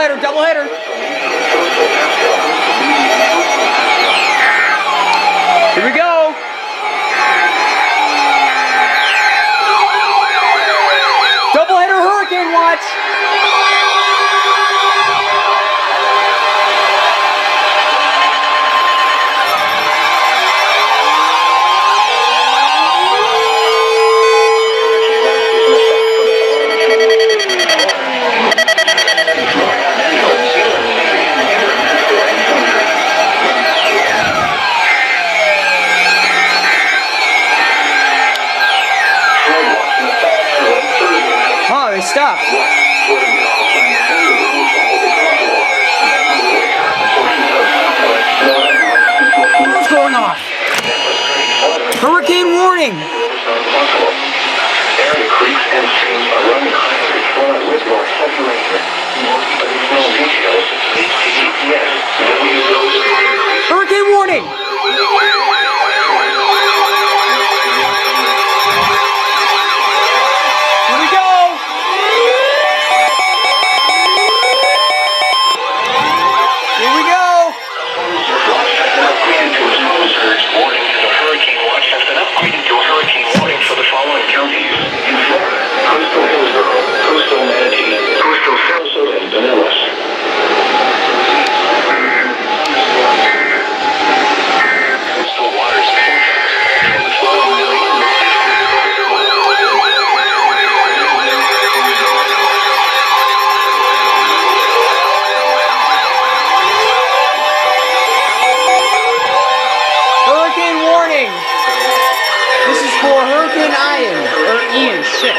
Doubleheader, doubleheader. Here we go. Doubleheader hurricane watch. Oh, they stopped. What's going on? Hurricane warning. Area creeks and streams are running high to flood with more heavy rain. For additional details, please see EAS. Hurricane warning. Here we go. Here we go. Upgraded to a snow surge warning to the hurricane watch has been upgraded to a hurricane warning for the following counties. In Florida, coastal Hillsborough, coastal Manatee, coastal Sarasota, and Pinellas. Coastal waters forecast for the following Hurricane warning. This is for Hurricane Ian, or Ian, shit.